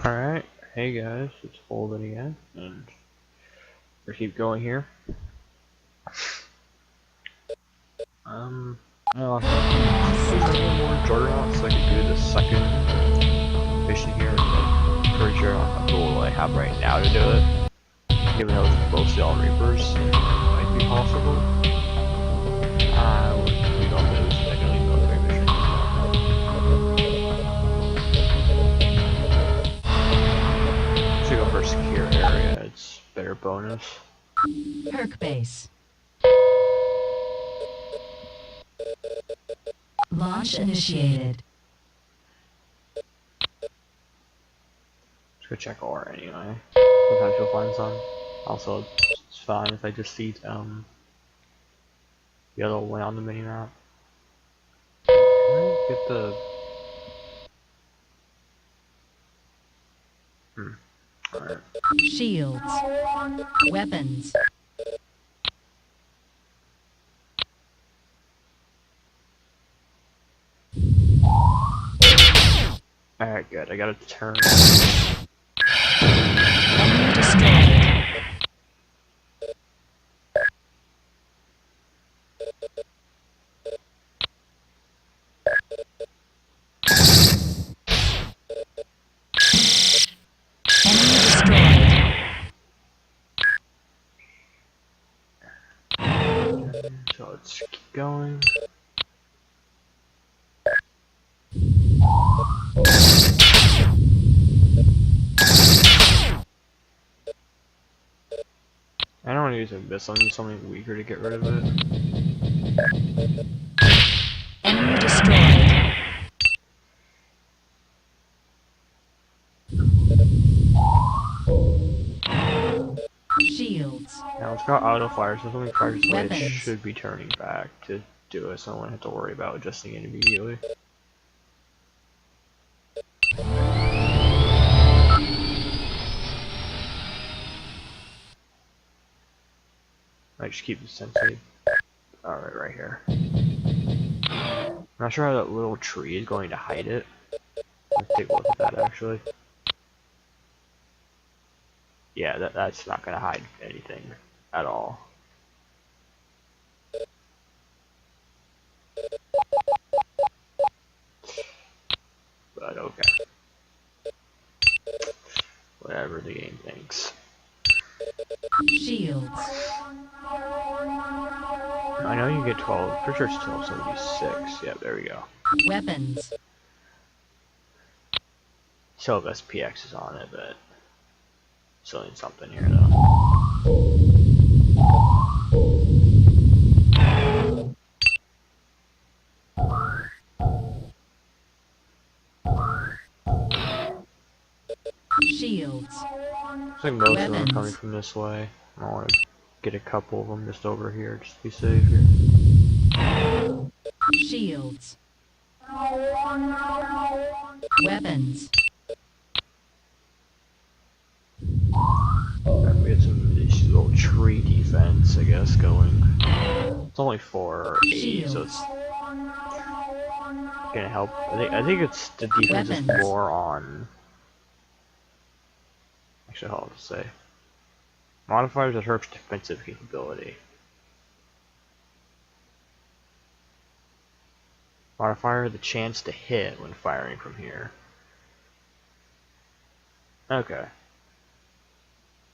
Alright, hey guys, it's Holden again, and we keep going here. I was a little more juggernaut so I could do the second mission here. I'm pretty sure I'm the what I have right now to do it. Given though it's mostly all Reapers, it might be possible. We don't do this secondly military mission. Should go for secure area, it's better bonus. Perk base. Launch initiated. Just go check ore anyway. Sometimes you'll find some. Also, it's fine if I just see the other way on the minimap. Can I get the Alright. Shields. Weapons. Alright, good. I gotta turn. Enemy destroyed. Enemy destroyed. So let's keep going. I don't want to use this, I'll use something weaker to get rid of it. Enemy destroyed. Shields. Now it's got auto fire, so if something fires away, it Weapons. should be turning back to do it, so I won't have to worry about adjusting it immediately. I just keep the sensei. Alright, right here. I'm not sure how that little tree is going to hide it. Let's take a look at that actually. Yeah, that's not going to hide anything at all. But okay. Whatever the game thinks. Shields. I know you get 12, pretty sure it's 1276. Yep, there we go. Weapons. Still have SPXs on it, but still need something here though. Shields. Looks like most of them are coming from this way. I want to get a couple of them just over here, just to be safe here. Shields. Weapons. And we get some of this little tree defense, I guess, going. It's only 4 or 8, so it's gonna help. I think it's the defense is Weapons. more on. Actually, how to say. Modifiers that hurt defensive capability. Modifier the chance to hit when firing from here. Okay.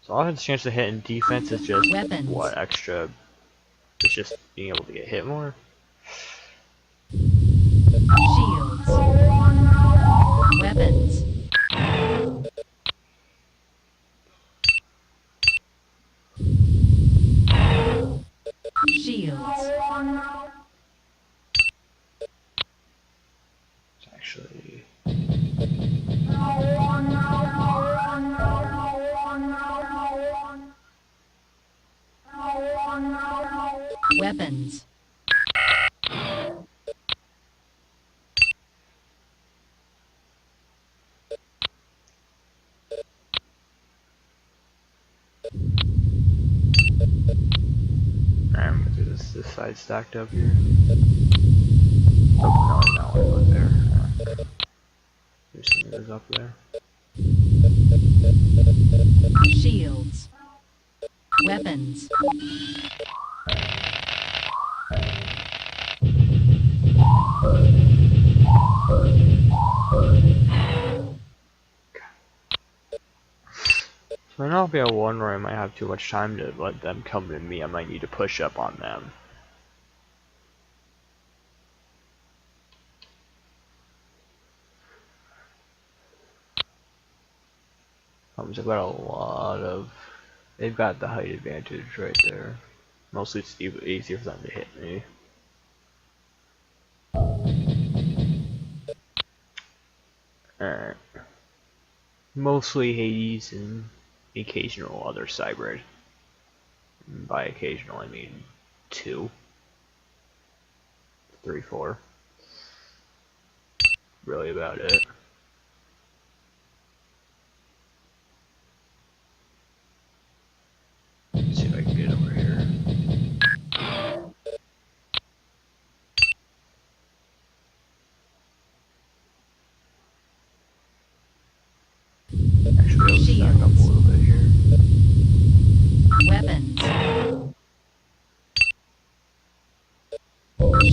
So all the chance to hit in defense is just Weapons. what extra? It's just being able to get hit more. Shields. Weapons. Shields. It's actually Weapons. I'm gonna do this side stacked up here. Oh no, no, it's not there. There's some others up there. Shields. Weapons. So I know if I have one where I might have too much time to let them come to me, I might need to push up on them. They've got a lot of... They've got the height advantage right there. Mostly it's easier for them to hit me. Alright. Mostly Hades and occasional other Cybrid. By occasional I mean 2. 3, 4. Really about it. Let's see if I can get over here. Actually, I'll stack up a little bit here. Weapons.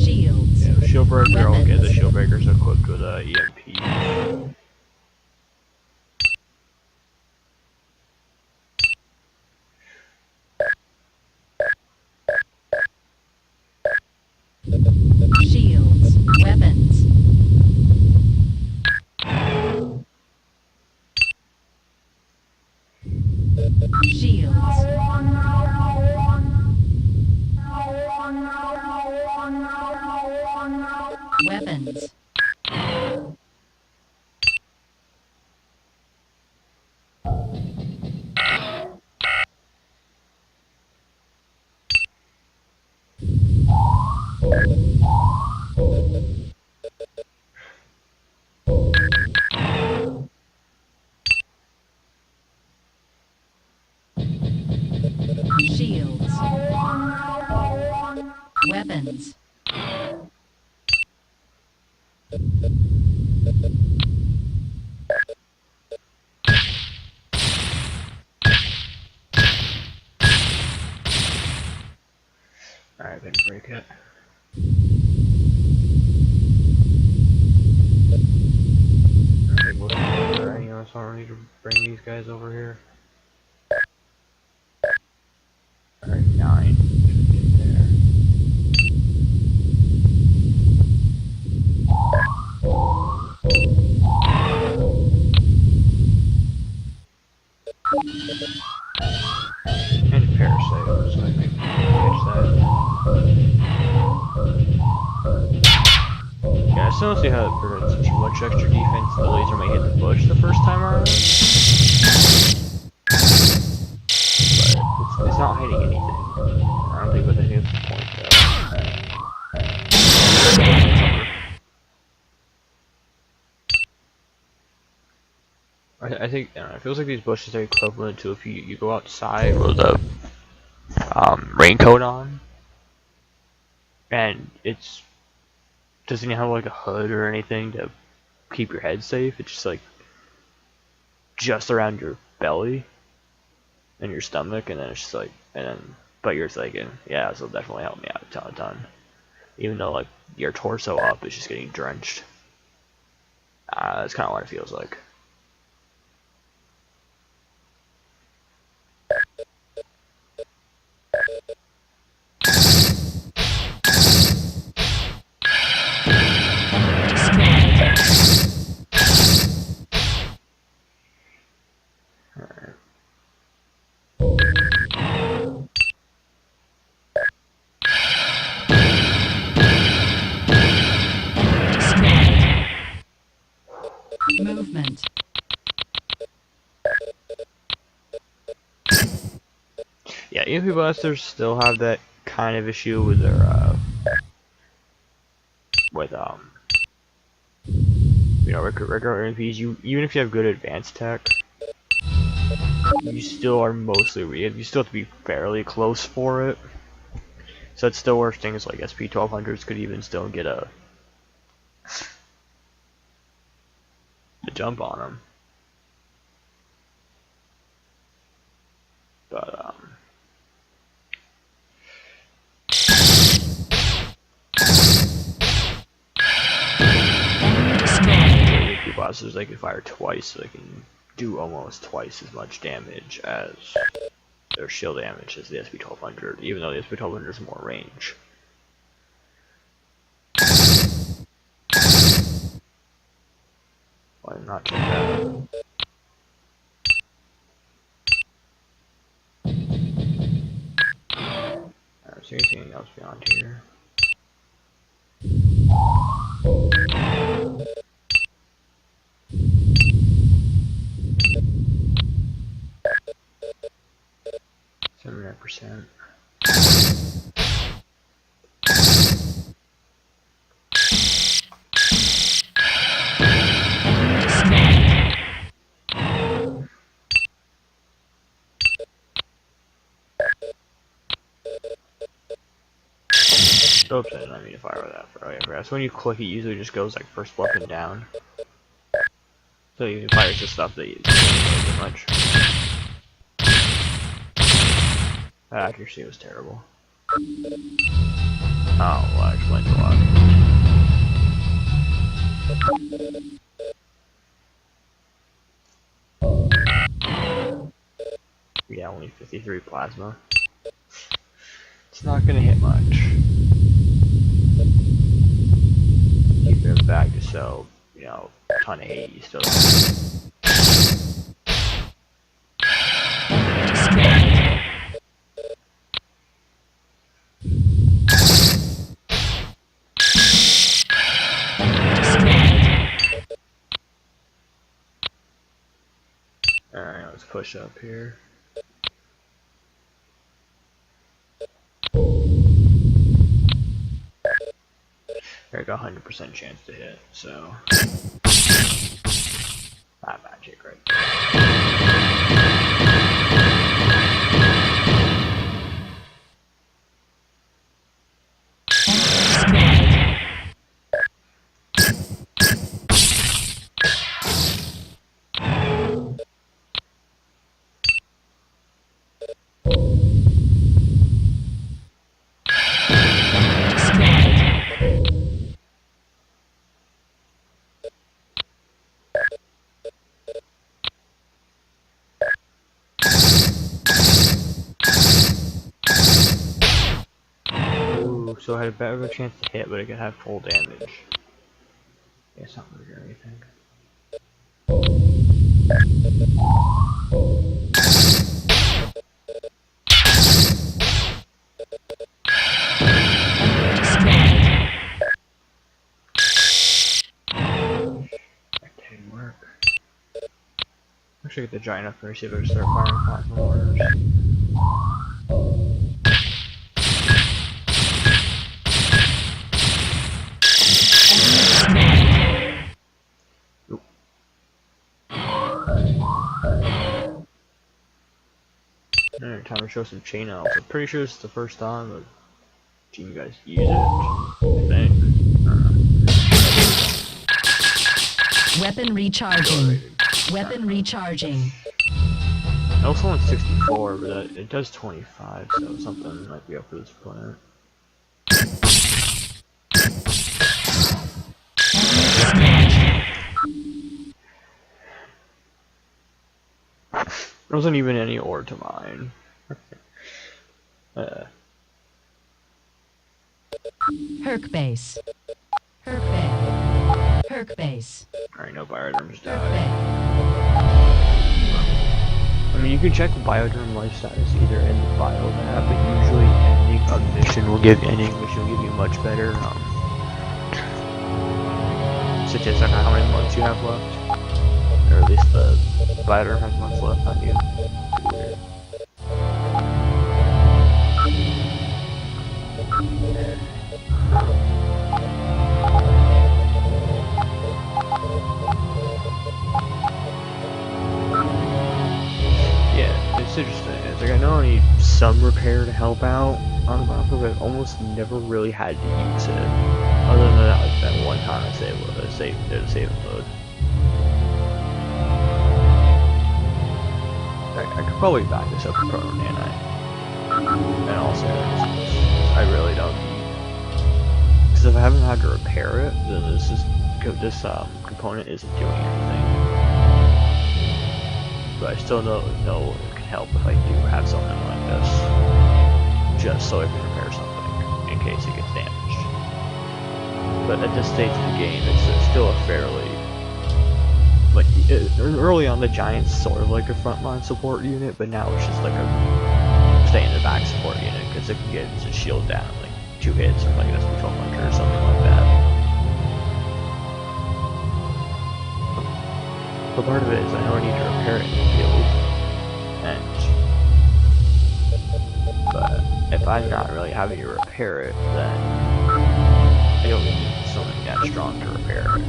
Shields. Yeah, shield breaker, I'll get the Weapons. shield breakers equipped with EMP. Shields. Weapons. Shields. Weapons. Shields. Weapons. Alright, better break it. Alright, what is there anything else I need to bring these guys over here? Alright, 9. Get there. And a parasite, so I can catch that. Yeah, I still don't see how it prevents such much extra defense. The laser might hit the bush the first time around. But it's not hiding anything. I don't think that's the point though. I think, I don't know, it feels like these bushes are equivalent to if you go outside with a raincoat on, and it's doesn't have like a hood or anything to keep your head safe. It's just like just around your belly and your stomach, and then it's just like, and then but you're thinking, yeah, this will definitely help me out a ton. Even though like your torso up is just getting drenched. That's kind of what it feels like. Movement. Yeah, EMP blasters still have that kind of issue with their you know, regular EMPs. Even if you have good advanced tech, you still are mostly you still have to be fairly close for it. So it's still worse things like SP-1200s could even still get a jump on them. blasters they can fire twice, so they can do almost twice as much damage as their shield damage as the SP-1200, even though the SP-1200 has more range. Why not check that? Is there anything else beyond here? %. Oops, I didn't mean to fire that. Oh yeah, that's when you click, it usually just goes like first weapon down. So you can fire the stuff that you don't do much. That accuracy was terrible. Oh, well, that explains a lot. Yeah, only 53 plasma. It's not gonna hit much. Keep it back to sell, you know, a ton of 80 still. Alright, let's push up here. I got 100% chance to hit, so that magic right so I had a better of a chance to hit, but it could have full damage. Yeah, it's not really or anything. That didn't work. I should get the giant up there, see if I can start firing plasma orders. Alright, time to show some chain elves. I'm pretty sure this is the first time I've seen you guys use it. I think. Weapon recharging. Weapon recharging. I also want 64, but it does 25, so something might be up for this planet. There wasn't even any ore to mine. Herc base. Herc base. Herc base. Alright, no bioderms Herc died. base. I mean, you can check the bioderm life status either in the file map, but usually ending a mission will give you much better statistics on how many months you have left. Or at least the bioderm has months left on you. Weird. Yeah, it's interesting. It's like I know I need some repair to help out on the map, but I've almost never really had to use it. Other than that, like that one time I did a save and load. I could probably back this up with Proto Nanite. And also, I really don't need. Because if I haven't had to repair it, then this is component isn't doing anything. But I still know it can help if I do have something like this, just so I can repair something in case it gets damaged. But at this stage of the game, it's still a fairly early on the Giant's sort of like a frontline support unit, but now it's just like a stay in the back support unit because it can get its shield down in like 2 hits or like an SP1200 or something like that. But part of it is I know I need to repair it in the field, but if I'm not really having to repair it, then I don't need something that strong to repair it.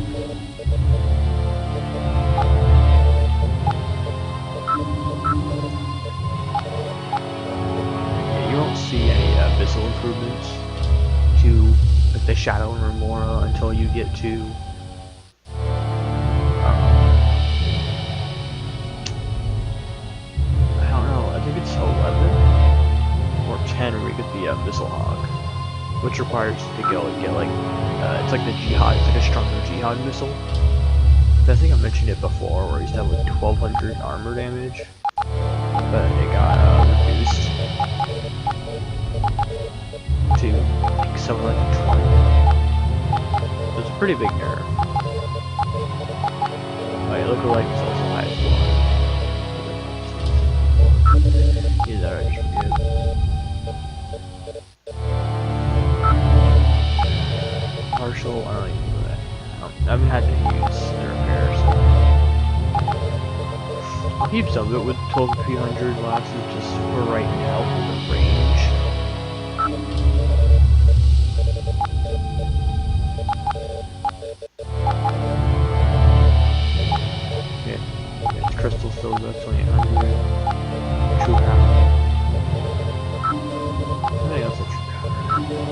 Yeah, you won't see any missile improvements to like the Shadow and Remora until you get to I don't know, I think it's 11 or 10 where you get the Missile Hog, which requires you to go and get like it's like the Jihad, it's like a stronger Jihad missile. I think I mentioned it before, where it used to have like 1200 armor damage, but it got reduced to like something like 20. So it's a pretty big nerf. Like, look at like it's also the highest one. Yeah, that actually good. Partial, I don't even know that. I haven't had to use the repair, so I'll keep some of it with 12300 glasses just for right now for the range. Yeah, crystal still got 2800. True power. Anything else that's true power?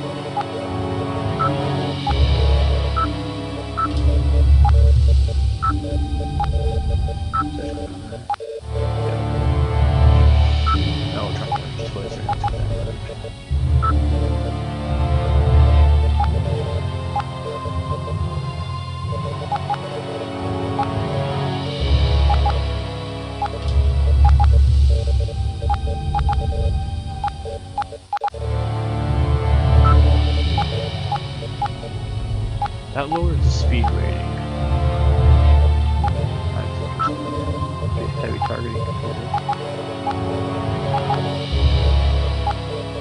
No, try to just twice or that lowers the speed rating. Heavy targeting computer.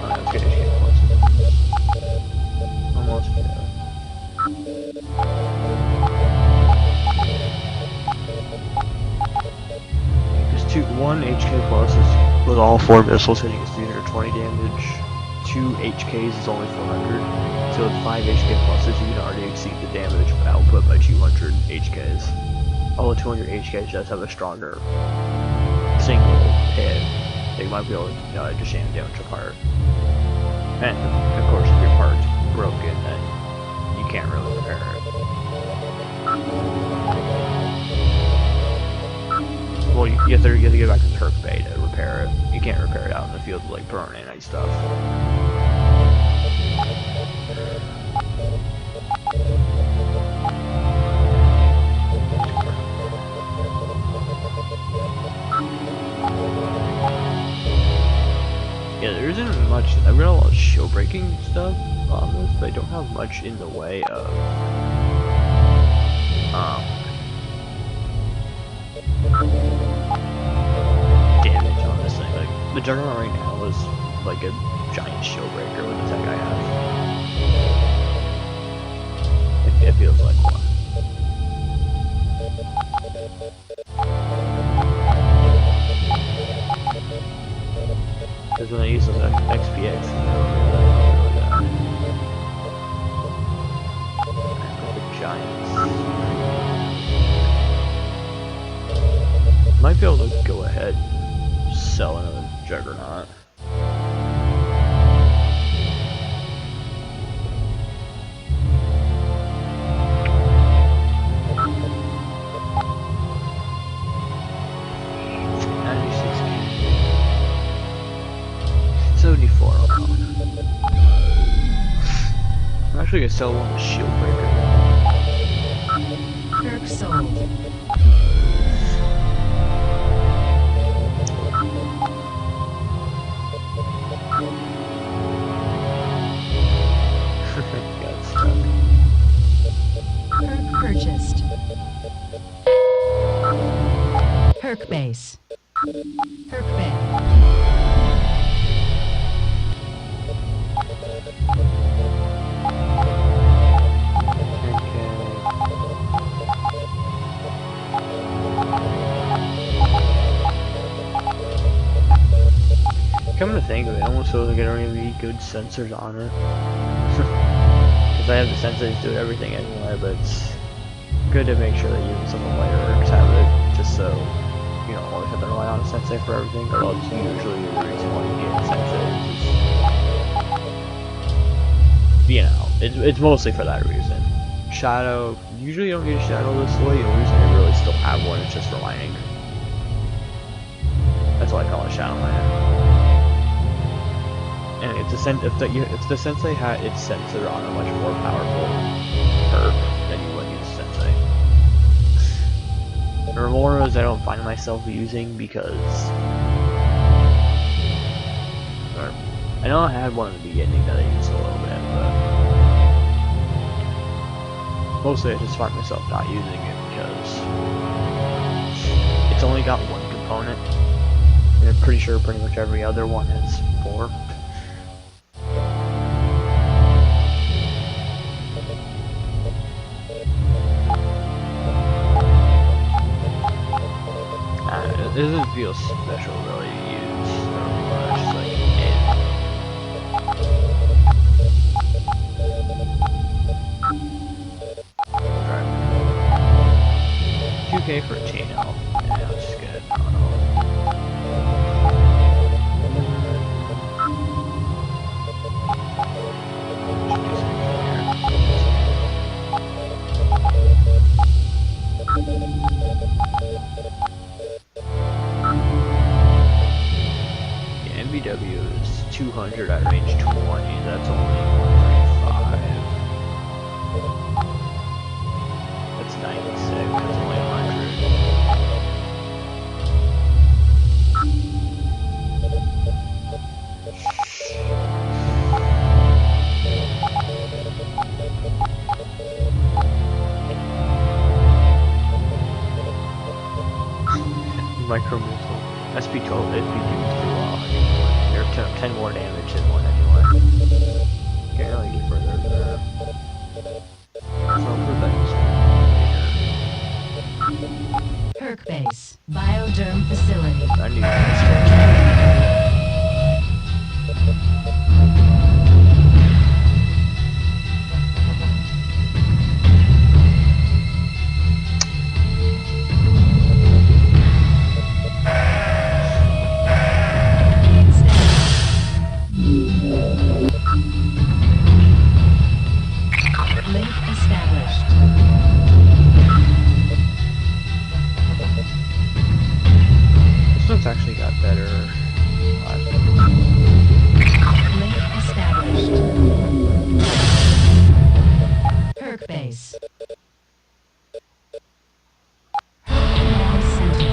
Oh, let's get HK plus. Almost there. Because 1 HK plus is with all 4 missiles hitting is 320 damage. 2 HKs is only 400. So with 5 HK pluses, you can already exceed the damage output by 200 HKs. Although 200 HKs does have a stronger single hit, they might be able to just jam damage apart. And of course, if your part's broken, then you can't really repair it. Well, you have to get back to Turk Bay to repair it. You can't repair it out in the field like burning and stuff. Yeah, there isn't much. I've got a lot of show breaking stuff on this, but I don't have much in the way of damage on this thing. Like the Juggernaut right now is like a giant shield breaker with the tech I have. It feels like one. Because when I use those XPX, the giants. Might be able to go ahead and sell another Juggernaut. I'm actually gonna sell one with Shield Breaker. sold. Got stuck. Perk purchased. Perk base. Perk bay. Come to think of it, almost feels like I don't even need good sensors on it. Because I have the sensors to do everything anyway, but it's good to make sure that even some of my ergs have it, just so you don't always have to rely on a sensei for everything, although it's usually the reason why you get senseis. You know, it's mostly for that reason. Shadow, usually you don't get a shadow this way, the only reason I really still have one is just for mining. That's why I call it shadow miner. And if the sensei had its sensor on a much more powerful perk, then you would use sensei. Remoras I don't find myself using because I know I had one in the beginning that I used a little bit, but mostly I just find myself not using it because it's only got one component, and I'm pretty sure pretty much every other one has 4. It doesn't feel special really to use so much, like, 2K for a chain health. Yeah, that's good. I don't yeah, MBW is 200 at range 20. That's only 135. That's 96. That's only 100. Micro missile. SP12, SP2 is too low. They're 10 more damage than one anyway. Can't really get further than that. So I'll prove that later. Perk base. Bioderm facility. I need this. Link established. This one's actually got better. Link established. Perk base. Perk center.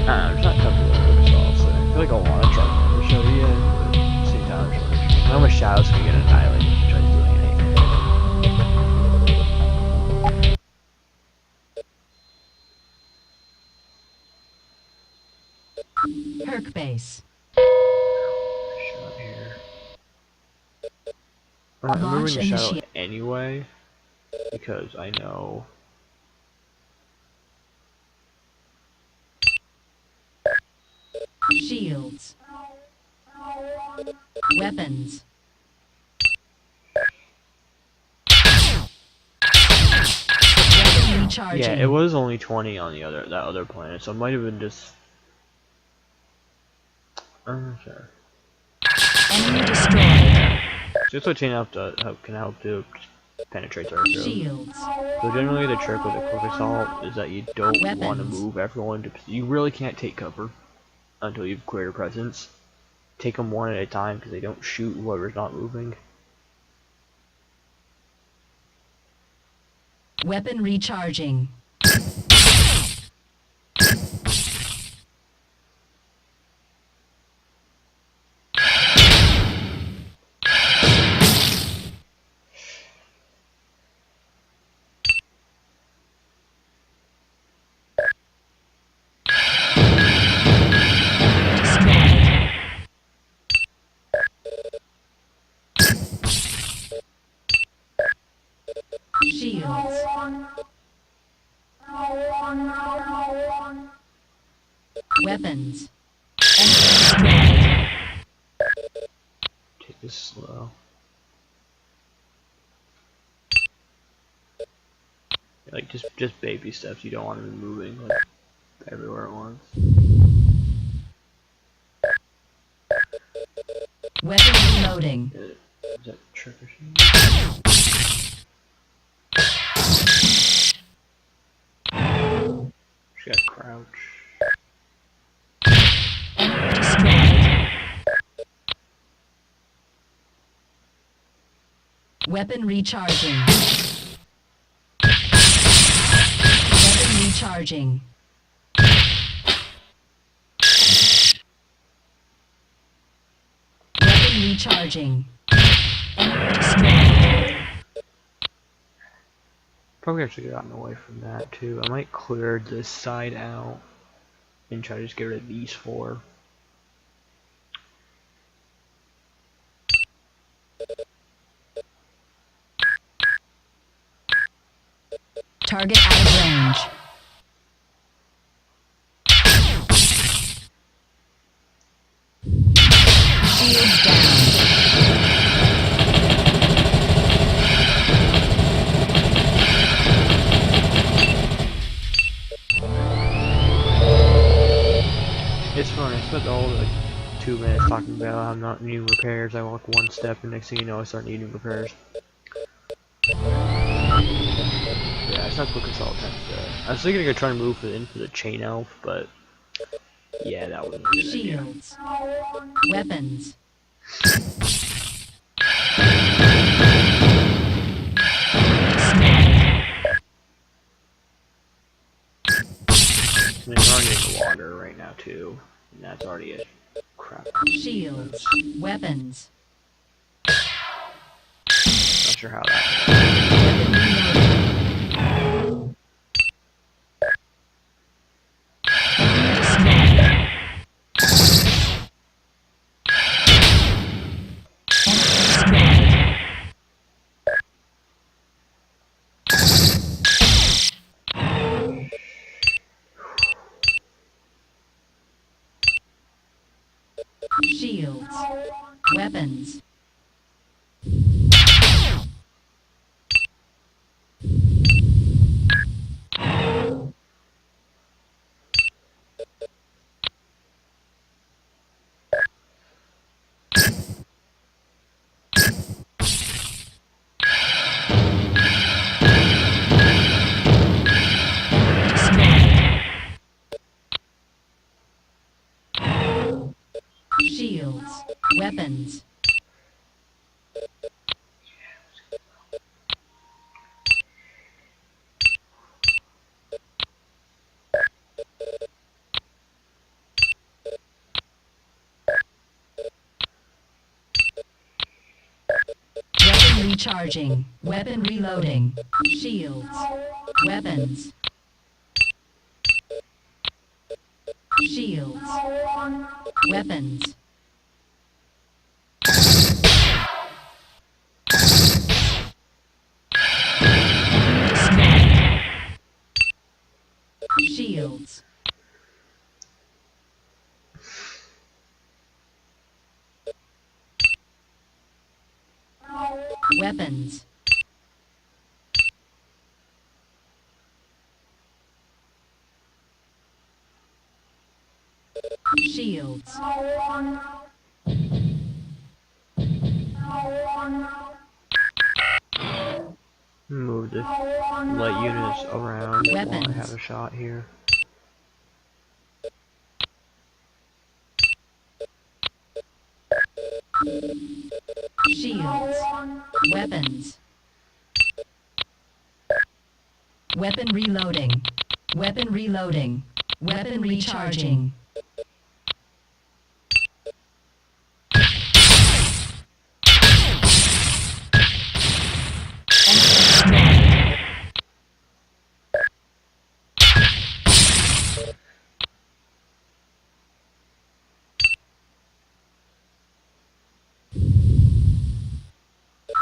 I'm just not comfortable with this also. I feel like I want to try to show you yet, but at the same time, I'm sure how much shadows can get annihilated if you try doing anything. Perk base. Shot here. I'm moving Launch the shadow initiate. anyway, because I know. Shields. Weapons. Weapon recharging. Yeah, it was only 20 on the that other planet, so it might have been just. I'm not sure. Enemy destroyed. Just what chain help can help to penetrate our throat. Shields. So generally the trick with a quick assault is that you don't want to Weapons. move everyone. You really can't take cover until you've cleared a presence. Take them one at a time because they don't shoot whoever's not moving. Weapon recharging. Shields. Weapons. Take this slow. Like just baby steps. You don't want to be moving like everywhere at once. Weapon reloading. Is that trick or something? She got crouch. Weapon recharging. Weapon recharging. Weapon recharging. Probably have to get gotten away from that too. I might clear this side out and try to just get rid of these four. Target out of range. Shields down. It's funny, I spent all like 2 minutes talking about I'm not needing repairs. I walk one step and next thing you know I start needing repairs. Yeah, it's not quick assault times there. I was thinking I could try and move in for the chain elf, but yeah, that wasn't a good idea. Shields. Weapons. I mean, we're already in the water right now too, and that's already a crap. Shields. Weapons. Not sure how that. Weapon reloading. Shields. Weapons. Shields. Weapons. Weapon recharging. Weapon reloading. Shields. Weapons. Shields. Weapons. Shields. Weapons. Shields. Move the light units around while I Weapons. have a shot here. Shields. Weapons. Weapon reloading. Weapon reloading. Weapon recharging.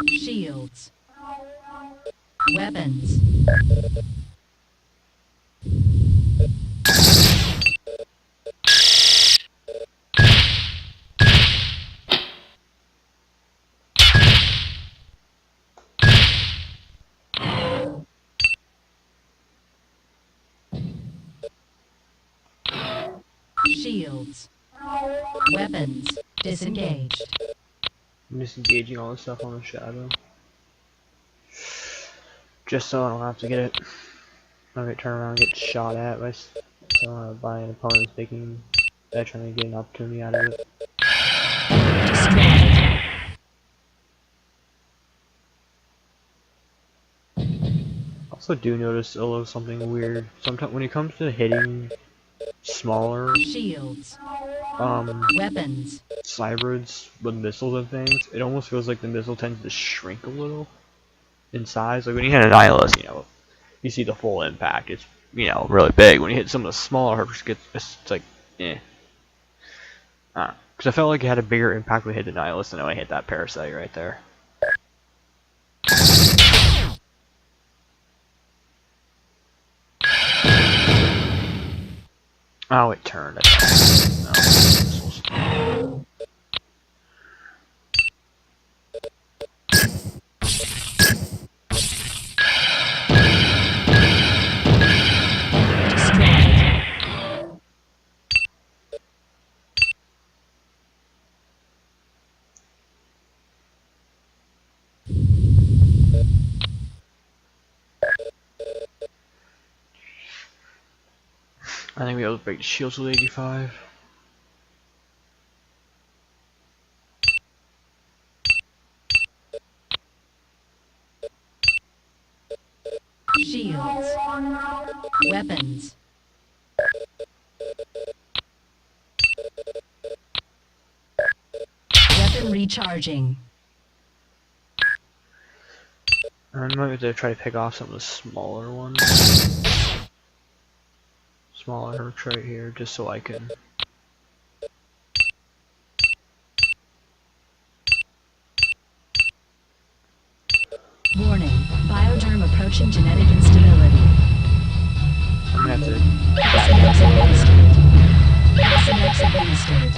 Shields. Weapons. Shields. Weapons. Disengaged. I'm disengaging all the stuff on the shadow. Just so I don't have to get it. I get turn around and get shot at by an opponent who's making trying to get an opportunity out of it. Also do notice a little something weird. Sometimes when it comes to hitting smaller Shields. Weapons. cybrids with missiles and things, it almost feels like the missile tends to shrink a little in size. Like when you hit an Nihilus, you know, you see the full impact. It's, you know, really big. When you hit some of the smaller herpes, it's like, eh. Because I felt like it had a bigger impact when I hit the Nihilus than when I hit that Parasite right there. Oh, it turned. No. I think we have to break the shields with 85. Shields. Weapons. Weapon recharging. I might have to try to pick off some of the smaller ones. Smaller hercs right here, just so I can. Warning. Bioderm approaching genetic instability. I'm gonna have to. Synapse administered.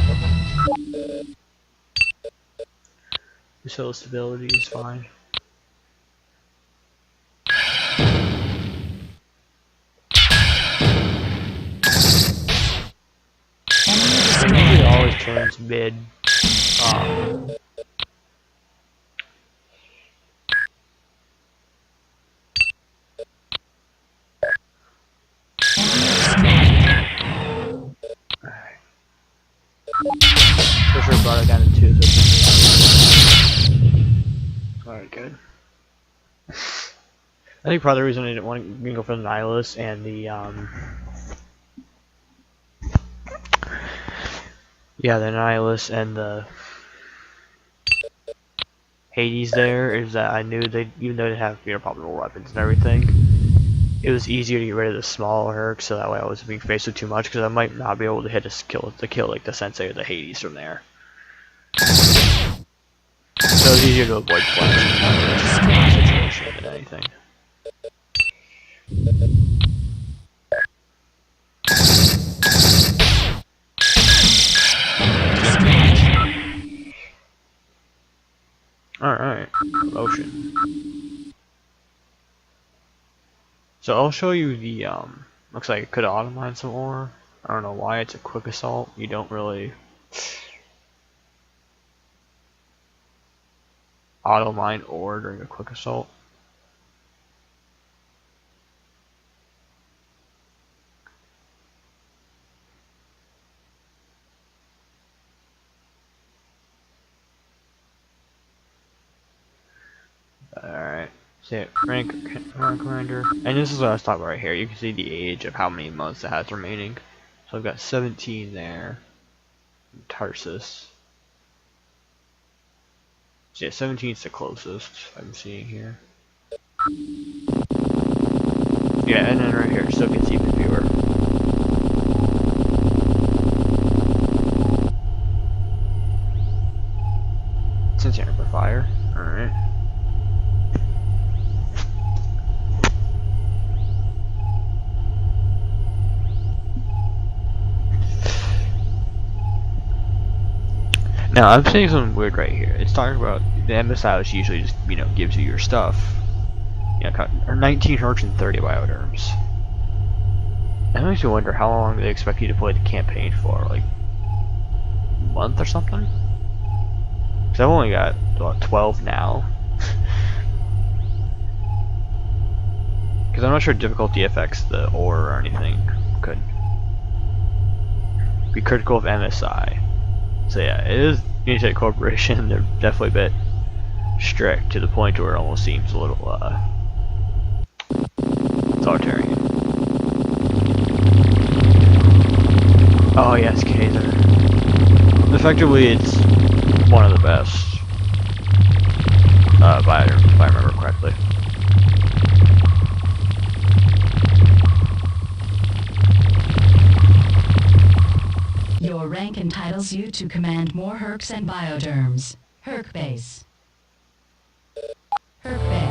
The cell stability is fine. It usually always turns mid. For sure brought it down to 2. Alright, good. I think probably the reason I didn't want to go for the Nihilus and the the Nihilus and the Hades there is that I knew they, even though they have, you know, probably more weapons and everything, it was easier to get rid of the smaller hercs, so that way I wasn't being faced with too much, because I might not be able to hit a kill like the Sensei or the Hades from there. So it was easier to avoid flanks situation than anything. Alright, promotion. So I'll show you the, looks like I could have auto-mined some ore. I don't know why, it's a quick assault. You don't really... auto mine ore during a quick assault. Alright, so yeah, rank commander. And this is what I was talking about right here. You can see the age of how many months it has remaining. So I've got 17 there. Tarsus. So yeah, 17 is the closest I'm seeing here. Yeah, and then right here, so it gets even fewer. Since amplifier, alright. Now I'm saying something weird right here. It's talking about the MSI, which usually just gives you your stuff. Or 1930 bioderms. That makes me wonder how long they expect you to play the campaign for, like a month or something. Because I've only got what, 12 now. Because I'm not sure difficulty affects the ore or anything. Could be critical of MSI. So yeah, it is Unitech Corporation. They're definitely a bit strict to the point where it almost seems a little authoritarian. Oh yes, Kaiser. Effectively, it's one of the best. If I remember correctly. Your rank entitles you to command more Hercs and bioderms. Herc base. Herc bay.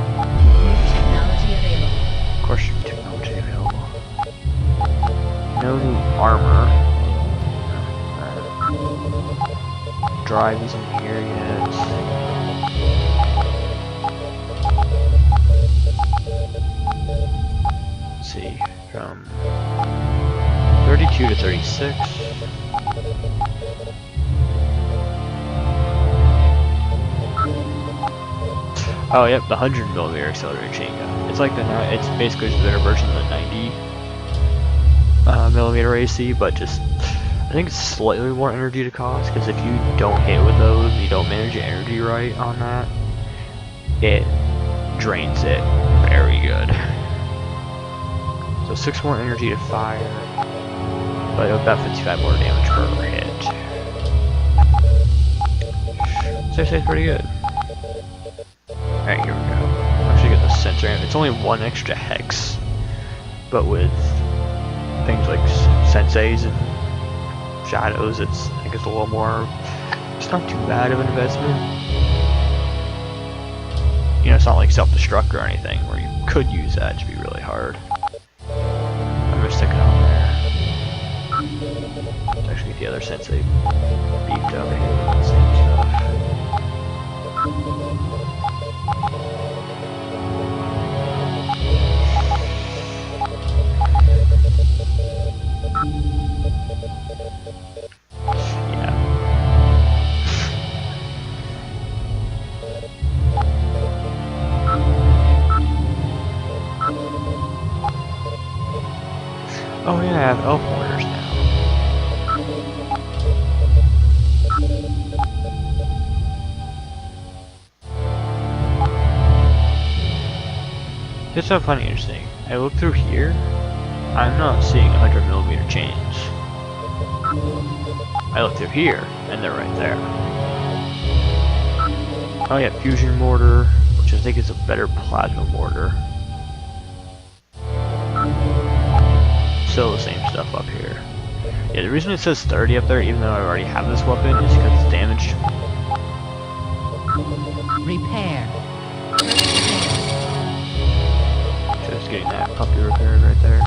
New technology available. Of course, new technology available. No new armor. Drive isn't here yet. Let's see, from 32 to 36. Oh yep, the 100mm accelerated chain gun. It's like it's basically just a better version of the 90mm AC, but just I think it's slightly more energy to cost, because if you don't hit with those, you don't manage your energy right on that, it drains it very good. So 6 more energy to fire, but about 55 more damage per hit. So it's pretty good. Alright, here we go. Actually get the sensor. It's only 1 extra hex, but with things like senseis and shadows, I think it's a little more. It's not too bad of an investment. It's not like self-destruct or anything where you could use that to be really hard. I'm gonna stick it on there. Let's actually get the other sensei beefed over here with the same stuff. Yeah. Oh yeah, I have elf warriors now. It's so funny, interesting. I look through here, I'm not seeing 100mm chains. I look through here, and they're right there. Oh yeah, fusion mortar, which I think is a better plasma mortar. Still the same stuff up here. Yeah, the reason it says 30 up there, even though I already have this weapon, is because it's damaged. Repair. Just getting that puppy repaired right there.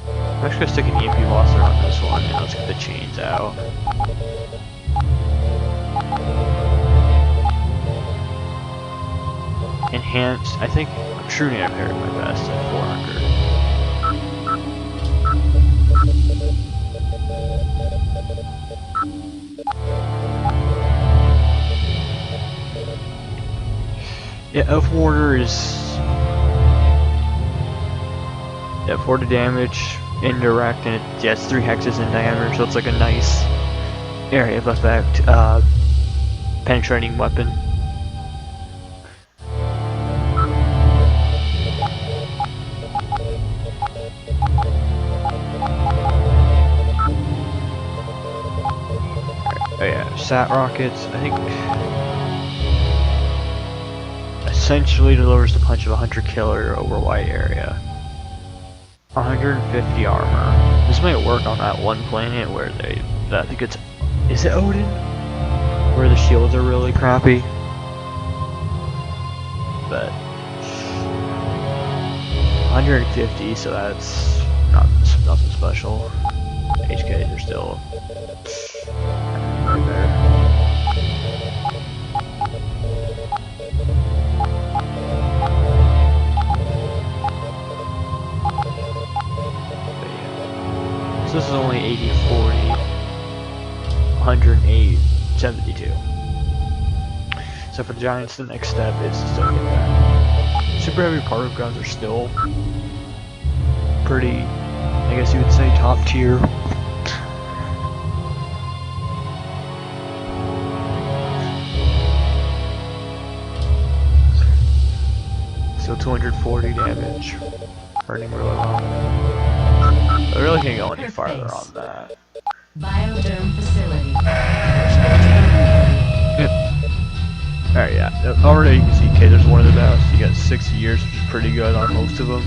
I'm actually gonna stick an EMP blaster on this one, and let's get the chains out. Enhanced, I think I'm shooting at repair my best at 400. Yeah, Elf Warder is... Yeah, 40 damage, indirect, and it's 3 hexes in diameter, so it's like a nice area of effect, penetrating weapon. Oh yeah, sat rockets, I think... essentially delivers the punch of a hunter killer over a wide area. 150 armor. This might work on that one planet where I think it's, is it Odin? Where the shields are really crappy. But 150, so that's nothing special. HKs are still right there. So this is only 80, 40, 108, 72. So for the Giants, the next step is to still get that. Super heavy particle guns are still pretty, I guess you would say, top tier. So 240 damage, hurting really well. I really can't go any farther on that. Bioderm facility. Alright, yeah. Already you can see Kaiser's one of the best. You got 60 years, which is pretty good on most of them.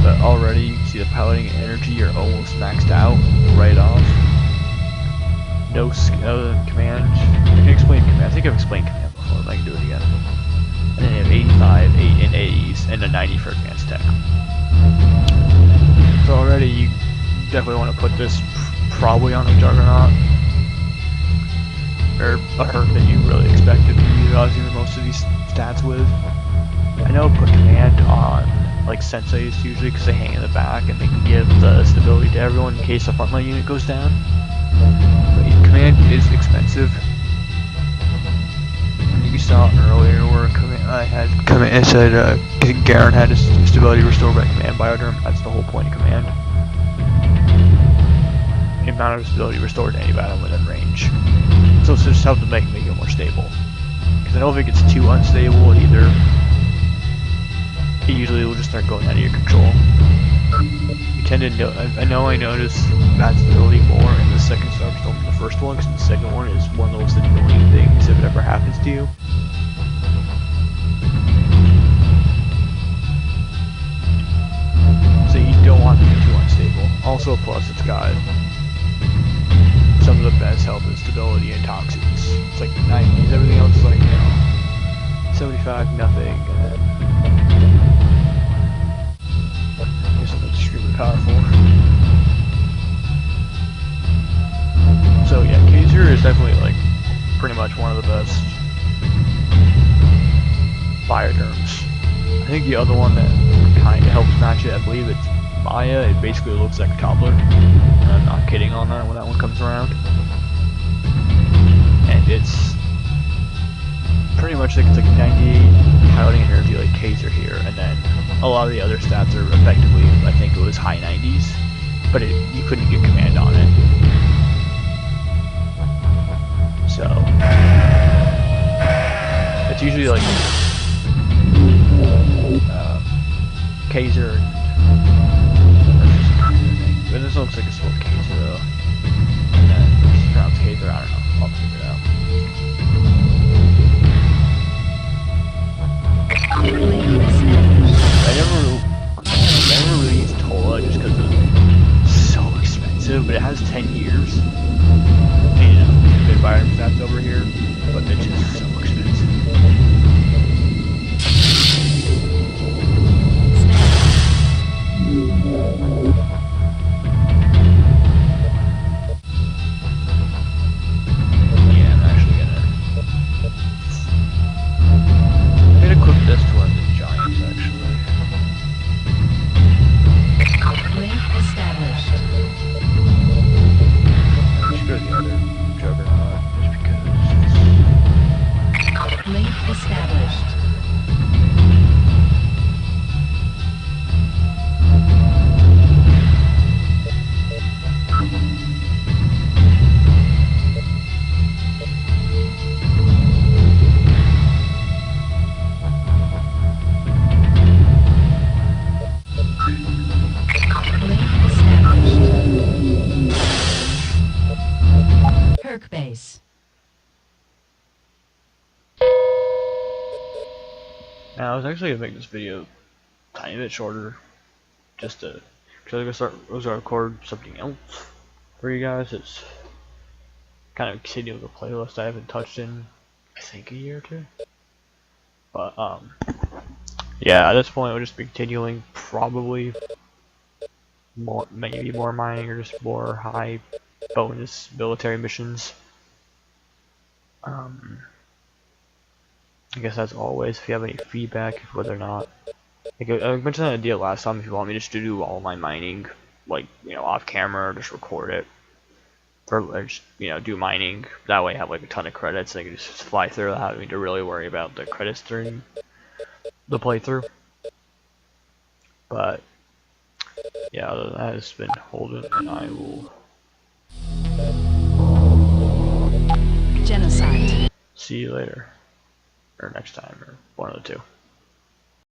But already you can see the piloting energy are almost maxed out right off. No command. I can explain command. I think I've explained command before, but I can do it again. And then you have 85, 8 in AEs, and a 90 for advanced tech. So already you definitely want to put this probably on a Juggernaut. Or a Herc that you really expect to be utilizing most of these stats with. I know put command on like senseis usually because they hang in the back and they can give the stability to everyone in case a frontline unit goes down. But command is expensive. I think you saw earlier where it said Garen had his stability restored by command bioderm. That's the whole point of command. The amount of stability restored to any battle within range. So it's just help to make it more stable. Because I know if it gets too unstable, it usually will just start going out of your control. You tend to I notice bad stability more in the second Cyberstorm than the first one, because the second one is one of the most annoying things if it ever happens to you. So you don't want it to be too unstable. Also, plus it's got some of the best health and stability and toxins. It's like 90s, everything else is like, 75, nothing. Here's something extremely powerful. So yeah, Kaiser is definitely like pretty much one of the best bioderms. I think the other one that kind of helps match it, I believe it's Maya. It basically looks like a toddler. And I'm not kidding on that when that one comes around. And it's pretty much like it's like 98 piloting energy like Kaiser here, and then a lot of the other stats are effectively, I think it was high 90s, but you couldn't get command on it. So it's usually like Kaiser but this looks like a sport Kaiser though. And then surrounds Kaiser, I don't know, I'll figure it out. I never really used Tola just because it's so expensive, but it has 10 years. And good buying stats over here, but it's just so expensive. Now I was actually gonna make this video a tiny bit shorter, just to, cause I was gonna record something else for you guys. It's kind of continuing the playlist I haven't touched in, I think, a year or two. But yeah, at this point we'll just be continuing probably more, maybe more mining or just more high bonus military missions. I guess as always, if you have any feedback, whether or not, like I mentioned that idea last time, if you want me just to do all my mining, like, you know, off camera, or just record it, or just, you know, do mining, that way I have like a ton of credits, and I can just fly through without having to really worry about the credits during the playthrough. But yeah, other than that, it's been Holden, and I will Genocide. see you later, or next time, or one of the two.